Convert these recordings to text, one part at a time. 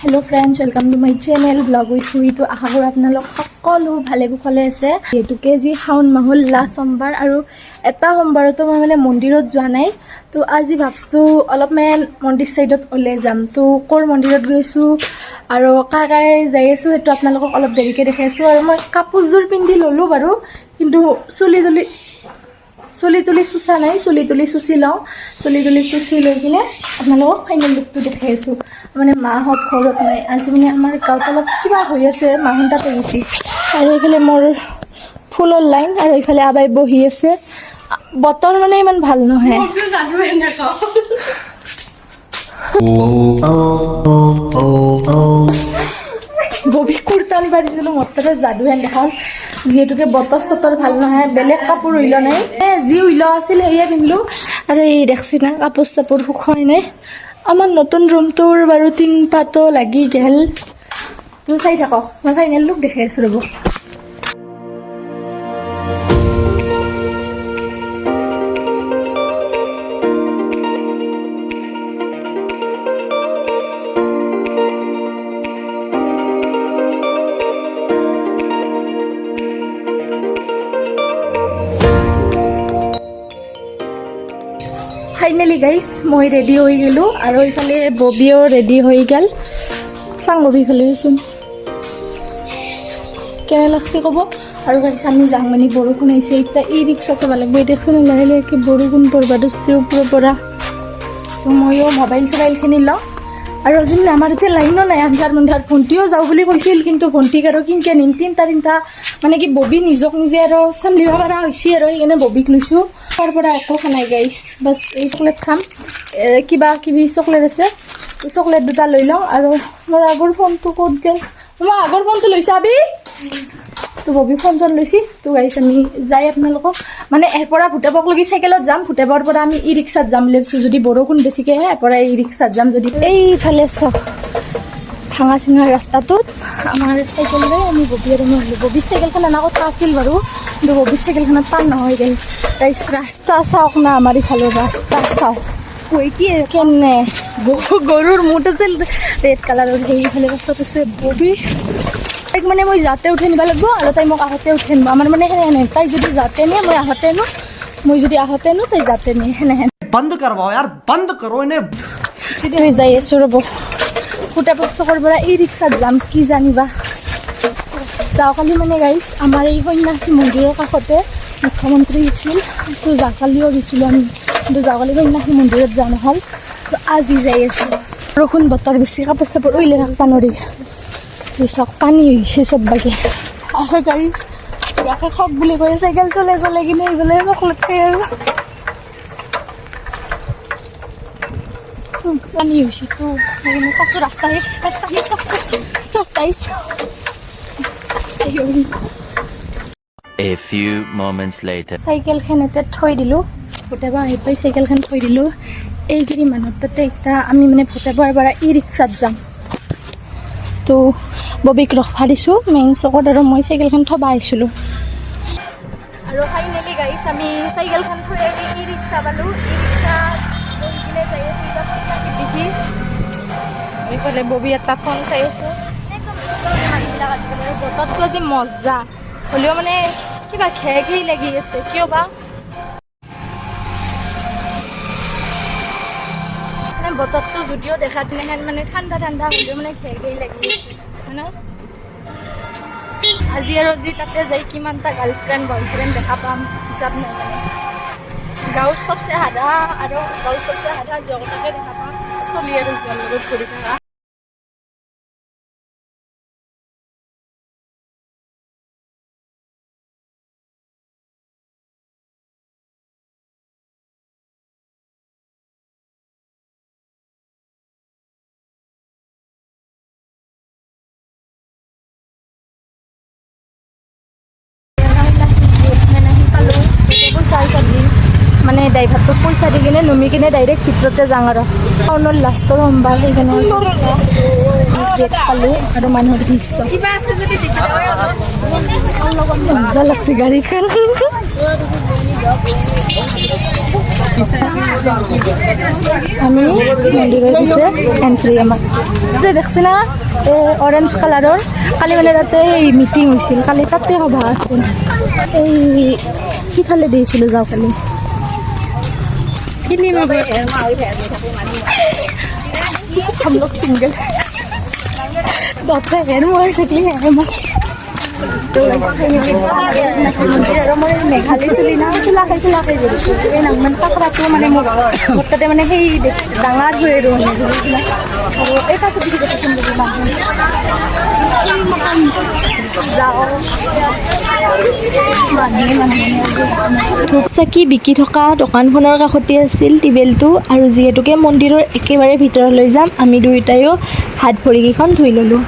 Hello friends, welcome to my channel blog with हुई। तो आशा करूँ আপোনালোক সকলো ভালে কুশলে আছে। যেহেতুকে যি শাওন মাহৰ লাষ্ট সোমবাৰ আৰু এটা সোমবাৰতো মই মানে মন্দিৰত যোৱা নাই। তো আজি ভাবছোঁ অলপমান মন্দিৰ সাইডত ওলাই যাম। তো ক'ৰ মন্দিৰত গৈছোঁ আৰু কাৰ কাৰ যাই আছোঁ সেইটো আপোনালোকক অলপ দেৰিকৈ দেখাইছোঁ। আৰু মই কাপোৰযোৰ পিন্ধি ল'লোঁ বাৰু, কিন্তু চুলি তুলি চুচা নাই। চুলি তুলি চুচি লওঁ। চুলি তুলি চুচি লৈ কিনে আপোনালোকক ফাইনেল লুকটো দেখাই আছোঁ। মানে মাহঁত ঘৰত নাই আজি, মানে আমাৰ গাঁৱত অলপ কিবা হৈ আছে, মাহঁত তাতে গৈছে। আৰু এইফালে মোৰ ফুলৰ লাইন, আৰু এইফালে আবাই বহি আছে। বতৰ মানে ইমান ভাল নহয়। ববি কুৰ্তান পাৰিছিলোঁ, মোৰ তাতে যাদু হেন দেখাল। যিহেতুকে বতৰ চতৰ ভাল নহয়, বেলেগ কাপোৰ উইলোৱা নাই, যি উইলোৱা আছিল সেয়ে পিন্ধিলোঁ। আৰু এই দেখছি না কাপোৰ চাপোৰ শুকাই নাই। আমাৰ নতুন ৰুমটোৰ বাৰু টিং পাতো লাগি গেল। তো চাই থাকক, মই ফাইনেল লুক দেখাই আছোঁ ৰ'ব। ফাইনেলি গাইজ মই ৰেডি হৈ গ'লোঁ, আৰু এইফালে ববিও ৰেডি হৈ গ'ল। চাং ববি ফালে চোন কেনে লাগছে ক'ব। আৰু গাইজ আমি যাম মানে বৰষুণ আহিছে, এতিয়া ই ৰিক্সা চাব লাগিব। এই দেখোন লাহে লাহেকৈ বৰষুণ পৰিব ধৰিছে ওপৰৰ পৰা। তো ময়ো মোবাইল চবাইলখিনি লওঁ। আৰু আজি আমাৰ এতিয়া লাইনো নাই, আন্ধাৰ মুন্ধাৰ। ভণ্টিও যাওঁ বুলি কৈছিল, কিন্তু ভণ্টিক আৰু কিনকে নিম। তিনিটা মানে কি ববি নিজক নিজে আৰু চম্ভালিব পৰা হৈছে, আৰু সেইকাৰণে ববিক লৈছোঁ। তাৰ পৰা একো খোৱা নাই গাইজ, বাছ এই চকলেট খাম। কিবা কিবি চকলেট আছে, চকলেট দুটা লৈ লওঁ। আৰু মোৰ আগৰ ফোনটো ক'ত গ'ল? মই আগৰ ফোনটো লৈছোঁ আবি। তো ববি ফোনজন লৈছি। তো গাইজ আমি যাই আপোনালোকক মানে ইয়াৰ পৰা ভূটাবক লগি চাইকেলত যাম। ভূটাবৰ পৰা আমি ই ৰিক্সাত যাম বুলি ভাবিছোঁ। যদি বৰষুণ বেছিকৈ আহে ইয়াৰ পৰা ই ৰিক্সাত যাম। যদি এইফালে চাওক ভাঙা চিঙা ৰাস্তাটোত আমাৰ চাইকেলেৰে আমি ববি আৰু মই হ'লোঁ। ববিৰ চাইকেলখন অনা কথা আছিল বাৰু, কিন্তু ববিৰ চাইকেলখনত টান নহয় গ'ল। গাইজ ৰাস্তা চাওক না, আমাৰ ইফালৰ ৰাস্তা চাওক কেনে গৰুৰ মুঠ আছিল ৰেড কালাৰৰ। সেইফালে পাছত আছে ববি। তাইক মানে মই যাতে উঠাই নিব লাগিব, আৰু তাই মোক আহোঁতে উঠাই নিব। আমাৰ মানে সেনেহেন, তাই যদি যাতে নিয়ে মই আহোঁতে নো, মই যদি আহোঁতে নো তাই যাতে নিয়ে, সেনেহেন। बंद करवाओ यार, बंद करो इन्हें। মই যাই আছোঁ ৰ'ব, ফুটাপুৰ চকৰ পৰা ই ৰিক্সাত যাম। কি জানিবা যোৱাকালি মানে গাইজ আমাৰ এই সন্যাসী মন্দিৰৰ কাষতে মুখ্যমন্ত্ৰী গৈছিল। তো যোৱাকালিও গৈছিলোঁ আমি, কিন্তু যোৱাকালি সন্যাসী মন্দিৰত যোৱা নহ'ল। তো আজি যাই আছোঁ। বৰষুণ বতৰ বেছি, কাপোৰ চাপোৰ উইলে ৰাখিব নোৱাৰি। চাওক পানী হৈছে চব বাকী। আৰু গাড়ী ইয়াকে খক বুলি কয়, চাইকেল চলাই কিনে এইফালে চকলেট খাই আৰু পানী হৈছে। তো সেইকাৰণে চাওকচোন ৰাস্তা আহিছে। A few moments later. চাইকেলখন এতিয়া থৈ দিলোঁ, ভূটাবা আহি পাই চাইকেলখন থৈ দিলোঁ। এইখিনি মানুহ তাতে এতিয়া আমি মানে ভূটাবাৰ পৰা ই ৰিক্সাত যাম। তো ববিক ৰখা দিছোঁ মেইন চকত, আৰু মই চাইকেলখন থ'ব আহিছিলোঁ। আৰু ফাইনেলি গাইছ আমি চাইকেলখন থৈ আহি ই ৰিক্সা পালোঁ। ই ৰিক্সা লৈ কিনে যাই আছোঁ এতিয়া সন্যাসীক দেখি। এইফালে ববি এটা ফোন চাই আছে। একদম মানুহবিলাক আজিকালি, আৰু বতৰটো আজি মজা হ'লেও মানে কিবা ঘেই লাগি আছে, কিয় বা মানে বতৰটো যদিও দেখাত নেহেন মানে ঠাণ্ডা হ'লেও মানে ঘেই লাগি আছে, হয় ন? আজি আৰু যি তাতে যাই কিমানটা গাৰ্লফ্ৰেণ্ড বয়ফ্ৰেণ্ড দেখা পাম হিচাপ নাই। মানে গাঁৱৰ চবচে সাদা জগতকে দেখা পাম, চলি আৰু যোৱাৰ লগত ঘূৰি থকা। মানে ড্ৰাইভাৰটোক পইচা দি কিনে নুমি কিনে ডাইৰেক্ট ভিতৰতে যাওঁ আৰু টাউনৰ লাষ্টৰ সোমবাৰ সেইকাৰণে গেট পালোঁ আৰু মানুহৰ দৃশ্য মজা লাগছে গাড়ীখন আমি মন্দিৰৰ ভিতৰত এণ্ট্ৰি আমাৰ দেখছি না অৰেঞ্জ কালাৰৰ কালি মানে তাতে এই মিটিং হৈছিল কালি তাতে সভা আছিল এই সিফালে দিছিলোঁ যাওঁ কালি कितनी में हम लोग सिंगल डॉक्टर हेयर मोर सकली है मैं मेघालय चली ना चुलाके नांगमन पाकराটো মানে মোৰ তাতে মানে সেই ডাঙৰ হৈ আৰু এই পাছত দেখি দেখিছোঁ ধূপ চাকি বিকি থকা দোকানখনৰ কাষতে আছিল টিবেলটো আৰু যিহেতুকে মন্দিৰৰ একেবাৰে ভিতৰলৈ যাম আমি দুয়োটাইও হাত ভৰিকেইখন ধুই ল'লোঁ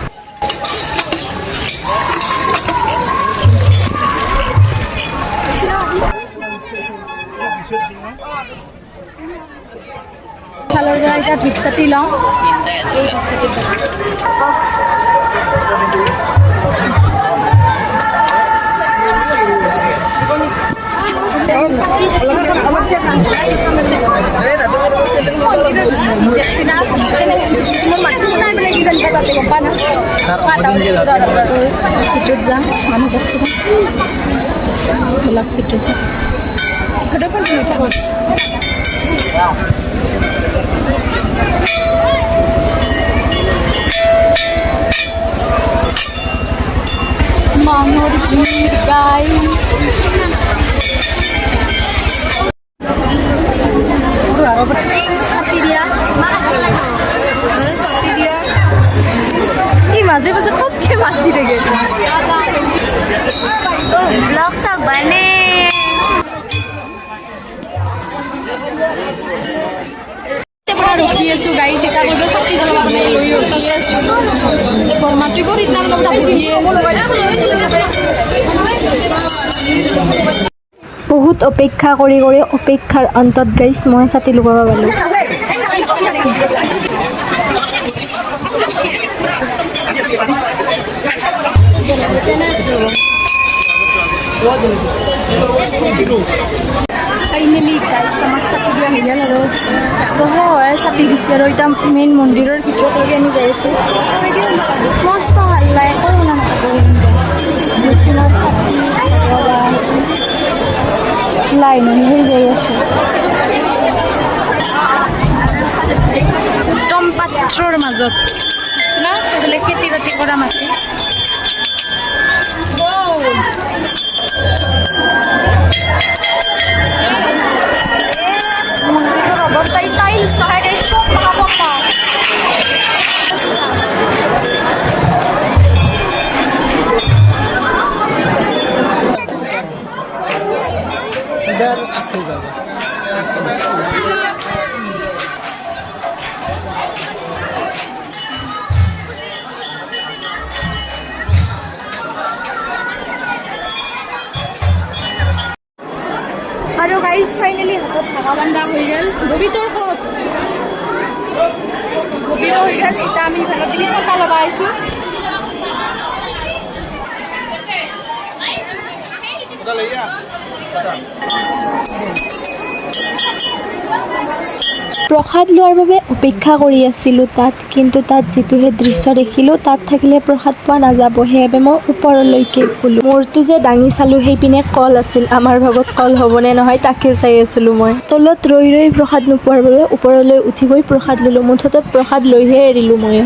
ফালৰ পৰা এতিয়া ধূপ চাতি লওঁ ভিতৰত যাম মানুহ দেখছোঁ অলপ ভিতৰত যাম মানুহৰ ভিৰ গাই মাজে মাজে সবকে মাতি থাকে ব্লগ চাওক বানে ৰখি আছোঁ গাড়ী চিটা কৰিব চাকি জ্বলাবলৈ লৈ ৰখি আছোঁ বৰমাতৃ কৰি তাৰ কথা বুজিয়ে বহুত অপেক্ষা কৰি অপেক্ষাৰ অন্তত গাইছ মই ছাতি লগাব পালোঁ ফাইনেলি গাইছ আমাৰ ছাতি দিয়া হৈ গ'ল আৰু হয় ছাতি দিছে আৰু এতিয়া মেইন মন্দিৰৰ ভিতৰলৈকে আমি যাই আছোঁ মস্ত ভাল লাগে কৰোণা লাইন হৈ যাই আছোঁ একদম পাত্ৰৰ মাজত না সেইফালে খেতি বাতি কৰা মাটি মন্দিৰৰ অৱস্থা টাইলছ নহয় গাইছ চব পকা इधर से जाओ আৰু গাইজ ফাইনেলি হাতত ঢাকা বান্ধা হৈ গ'ল ববিতৰ ক'ত ববিৰ হৈ গ'ল এতিয়া আমি ঘৰত দিনে টকা লগাই আছোঁ প্ৰসাদ লোৱাৰ বাবে অপেক্ষা কৰি আছিলোঁ তাত কিন্তু তাত যিটোহে দৃশ্য দেখিলোঁ তাত থাকিলে প্ৰসাদ পোৱা নাযাব সেইবাবে মই ওপৰলৈকে গ'লোঁ মোৰটো যে দাঙি চালোঁ সেইপিনে কল আছিল আমাৰ ভাগত কল হ'বনে নহয় তাকে চাই আছিলোঁ মই তলত ৰৈ প্ৰসাদ নোপোৱাৰ বাবে ওপৰলৈ উঠি গৈ প্ৰসাদ ল'লোঁ মুঠতে প্ৰসাদ লৈহে এৰিলোঁ মই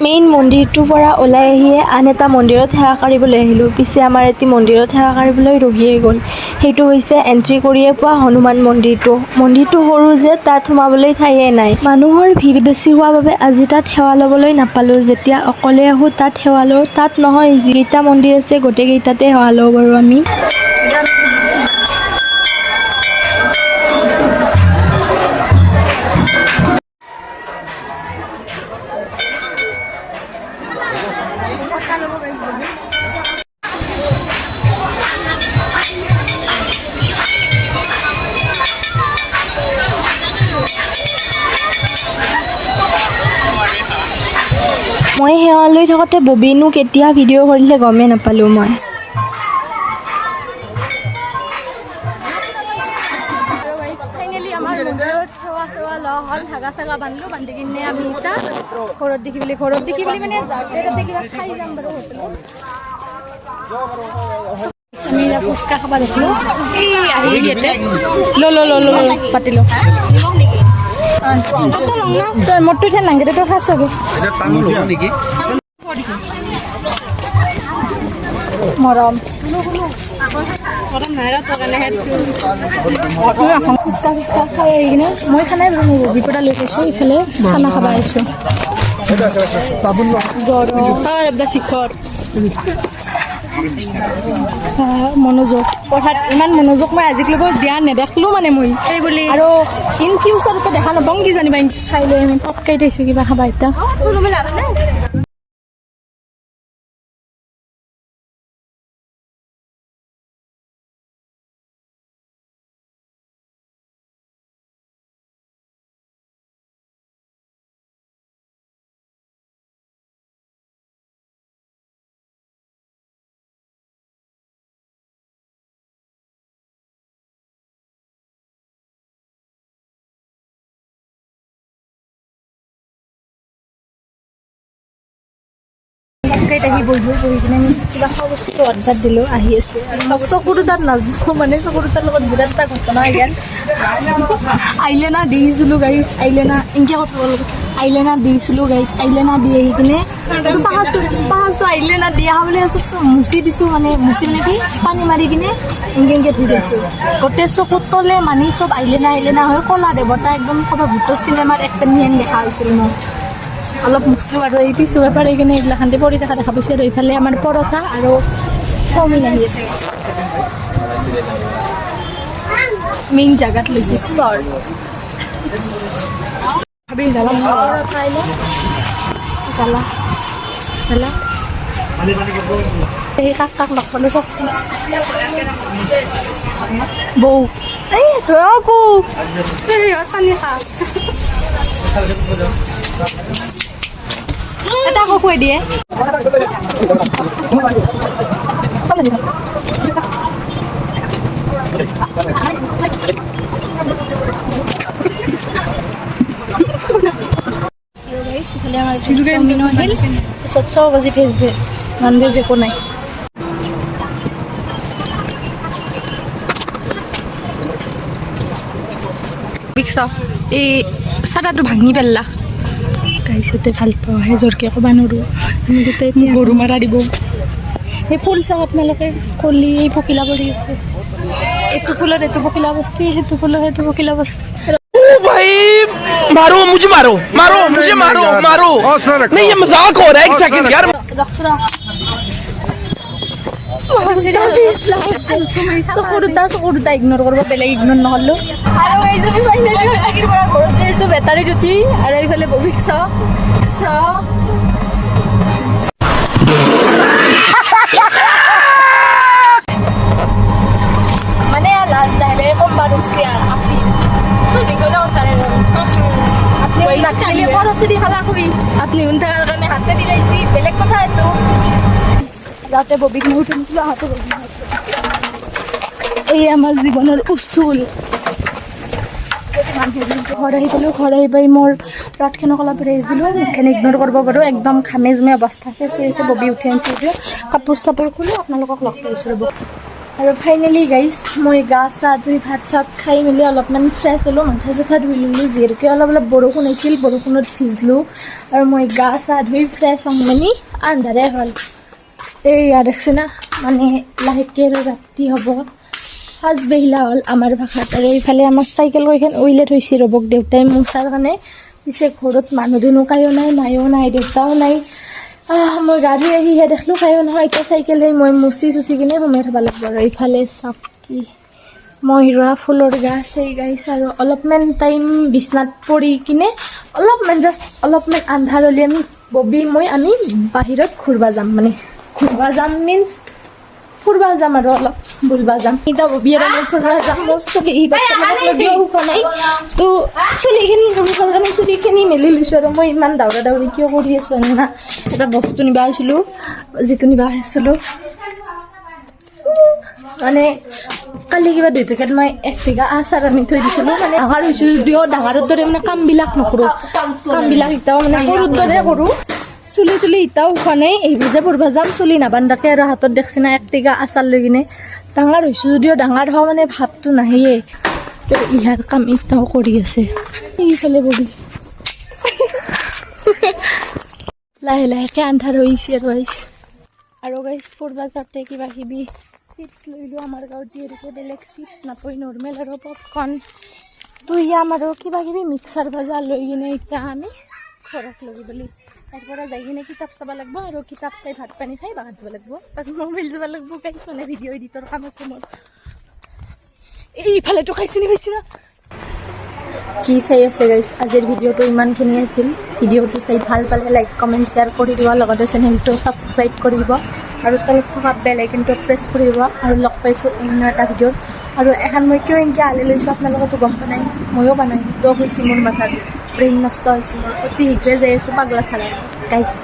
মেইন মন্দিৰটোৰ পৰা ওলাই আহিয়ে আন এটা মন্দিৰত সেৱা কৰিবলৈ আহিলোঁ পিছে আমাৰ এটি মন্দিৰত সেৱা কৰিবলৈ ৰহিয়ে গ'ল সেইটো হৈছে এণ্ট্ৰি কৰিয়ে পোৱা হনুমান মন্দিৰটো সৰু যে তাত সোমাবলৈ ঠাইয়ে নাই মানুহৰ ভিৰ বেছি হোৱাৰ বাবে আজি তাত সেৱা ল'বলৈ নাপালোঁ যেতিয়া অকলে আহোঁ তাত সেৱা লওঁ তাত নহয় যিকেইটা মন্দিৰ আছে গোটেইকেইটাতে সেৱা লওঁ বাৰু আমি মই সেৱা লৈ থাকোঁতে ববিনো কেতিয়া ভিডিঅ' কৰিলে গমেই নাপালোঁ মই। ফাইনেলি আমাৰ মন্দিৰত সেৱা চেৱা লোৱা হ'ল, হাগা চাগা বান্ধিলোঁ, বান্ধি কিনে আমি এতিয়া ঘৰত দেখি বুলি মানে যাওঁতে তাতে কিবা খাই যাম বাৰু হোটেলত। আমি এতিয়া ফুচকা খাব দেখিলোঁ, এই আহি ইয়াতে পাতি লওঁ তই মোৰটো এতিয়া নাংগে তই খাইছগে মৰম ফুচকা খাই আহি কিনে মই খানাই ভাল বিপদা লৈ গৈছোঁ, ইফালে খানা খাব আহিছোঁ। মনোযোগ পঢ়াত ইমান মনোযোগ মই আজিলৈকে দিয়া নেদেখিলোঁ মানে মই সেই বুলি আৰু ইন ফিউচাৰতে দেখা নাপাওঁ কি জানিবা খাই লৈ আমি পটকাই দিছোঁ কিবা খাবা এতিয়া। আহি বহি কিনে আমি কিবা খোৱা বস্তু অৰ্ডাৰ দিলোঁ, আহি আছে চকুৰ তাত নাযাব মানে চকুৰ তাৰ লগত বিৰাট এটা ঘটনা গেল। আইলেনা দিছিলোঁ গাইজ, আইলেনা এনেকৈ কথা ক'লোঁ, আইলেনা দিছিলোঁ গাইজ, আইলেনা দি আহি কিনে পাহাৰটো আইলেনা দি অহা বুলি মুচি দিছোঁ মানে কি পানী মাৰি কিনে এনেকৈ ধুই দিছোঁ। গোটেই চকুত তলে মানি চব আইলেনা হৈ ক'লা দেৱতা একদম ক'ৰবাত ভূতৰ চিনেমাৰ একদম হেন দেখা হৈছিল মোৰ। অলপ মুছলোঁ আৰু এই পিছু এপাৰ এই কিনে এইগিলাখান পৰি থকা দেখা পাইছে। আৰু এইফালে আমাৰ পৰঠা আৰু চাওমিন আহি আছে। মেইন জাগাত লৈছোঁ চৰ পৰঠা আহিলে জ্বালা এই কাক লগ পালোঁ চাওকচোন বৌ এই ৰকো পানী খা এটা আকৌ খুৱাই দিয়ে। ইফালে আমাৰ চাওমিনো আহিল, পিছত 6 বাজি ভেজ নন ভেজ একো নাই। এই চাদাটো ভাঙি পেলালা গাইছতে ভাল পাওঁ, সেই জোৰকৈ ক'ব নোৱাৰোঁ আমি গোটেই গৰু মাৰা দিব। সেই ফুল চাওক আপোনালোকে, কলি এই পখিলা পৰি আছে, এইটো ফুলত এইটো পখিলা বস্তি, সেইটো ফুলত সেইটো পখিলা বস্তি। भाई मारो मुझे मारो नहीं ये मजाक हो रहा है, एक सेकंड यार। চকুৰুটা ইগন'ৰ কৰিব, বেলেগ ইগন'ৰ নহ'লো। আৰু এইজনী ফাইনেলি পৰা ঘৰত যাইছোঁ বেটাৰীত উঠি, আৰু এইফালে ববিক চাওঁ মানে লাজ নাহিলে কম বাৰু আফি দীঘলে কথাৰে আপুনি খৰচি দি খালা খুৰি, আপুনি উঠাৰ কাৰণে হাতে দি গাইছি বেলেগ কথা এইটো। যাতে ববিক নুঠি হাতে ববি এই আমাৰ জীৱনৰ উচুল। ঘৰ আহি পালোঁ, ঘৰ আহি পাই মোৰ ৰাতখনক অলপ ৰেষ্ট দিলোঁ, মুখখিনি ইগন'ৰ কৰিব পাৰোঁ, একদম ঘামে জুমে অৱস্থা আছে ববি উঠি আনিছোঁ। এতিয়া কাপোৰ চাপোৰ খুলোঁ, আপোনালোকক লগ পাইছোঁ ৰ'ব। আৰু ফাইনেলি গাইজ মই গা চা ধুই ভাত চাত খাই মেলি অলপমান ফ্ৰেছ হ'লোঁ, মাথা চাথা ধুই ল'লোঁ, যিহেতুকে অলপ বৰষুণ আহিছিল, বৰষুণত ভিজলোঁ। আৰু মই গা চা ধুই ফ্ৰেছ হওঁ মানে আন্ধাৰে হ'ল। এইয়া দেখছে না, মানে লাহেকৈ আৰু ৰাতি হ'ব, সাজ বেহিলা হ'ল আমাৰ ভাষাত। আৰু এইফালে আমাৰ চাইকেলখন উইলে থৈছে ৰ'বক দেউতাই মোচাৰ কাৰণে। পিছে ঘৰত মানুহ দুনুহ কায়ো নাই, মায়ো নাই, দেউতাও নাই। মই গা ধুই আহিহে দেখিলোঁ কায়ো নহয়। এতিয়া চাইকেল সেই মই মুচি কিনে সোমাই থ'ব লাগিব। আৰু এইফালে চাওক কি মই ৰোৱা ফুলৰ গাছ সেই গাইছ। আৰু অলপমান টাইম বিচনাত পৰি কিনে অলপমান আন্ধাৰ হ'লে আমি ববি আমি বাহিৰত ঘূৰবা যাম, মানে ঘূৰবা যাম মিনছ ফুৰবা যাম আৰু অলপ বুলবা যাম এতিয়া ববিয়ে আৰু মই ফুৰবা যাম মোৰ চলি লগিও নাই তো চুলিখিনি কাৰণে চুলিখিনি মেলি লৈছোঁ আৰু মই ইমান দাউৰা দাউৰি কিয় কৰি আছোঁ না এটা বস্তু নিবা আহিছিলোঁ যিটো নিবা আহিছিলোঁ মানে কালি কিবা 2 পেকেট মই 1 বিঘা আচাৰ আনি থৈ দিছিলোঁ মানে ডাঙৰ হৈছোঁ যদিও ডাঙৰৰ দৰে মানে কামবিলাক নকৰোঁ কামবিলাক এতিয়াও মানে সৰুৰ দৰে কৰোঁ চুলি তুলি এতিয়াও উঠোৱা নাই এই যে পঢ়বা যাম চুলি নাবান্ধাকে আৰু হাতত দেখছি না 1 টিকা আচাৰ লৈ কিনে ডাঙৰ হৈছোঁ যদিও ডাঙৰ হোৱা মানে ভাৱটো নাহেয়ে ইয়াৰ কাম এতিয়াও কৰি আছে এইফালে বহি লাহে লাহেকৈ আন্ধাৰ হৈছে আৰু গাইছ পঢ়বা যাওঁতে কিবা কিবি চিপছ লৈলোঁ আমাৰ গাঁৱত যিহেতুকে বেলেগ চিপছ নাপায় নৰ্মেল আৰু পপকৰ্ণ দুইয়াম আৰু কিবা কিবি মিক্সাৰ ভাজা লৈ কিনে এতিয়া আমি ঘৰত লৈ বুলি তাৰপৰা যাই কিনে কিতাপ চাব লাগিব আৰু কিতাপ চাই ভাত পানী খাই বাগত দিব লাগিব তাত মোবাইল দিব লাগিব গাইছ মানে ভিডিঅ' এডিটৰ কাম আছে মোৰ এইফালেতো খাইছিনি পাইছি না কি চাই আছে গাইছ আজিৰ ভিডিঅ'টো ইমানখিনি আছিল ভিডিঅ'টো চাই ভাল পালে লাইক কমেণ্ট শ্বেয়াৰ কৰি দিব লগতে চেনেলটো ছাবস্ক্ৰাইব কৰি দিব আৰু তলত থকা বেল আইকনটো প্ৰেছ কৰি দিব আৰু লগ পাইছোঁ অন্য এটা ভিডিঅ'ত আৰু এখন মই কিয় এনেকৈ আলি লৈছোঁ আপোনালোকেতো গম পোৱা নাই ময়ো বনাই দগ হৈছে মোৰ মাথাত ব্ৰেইন নষ্ট হৈছে মোৰ অতি শীঘ্ৰে যাই আছোঁ পাগলা থালা গাইছ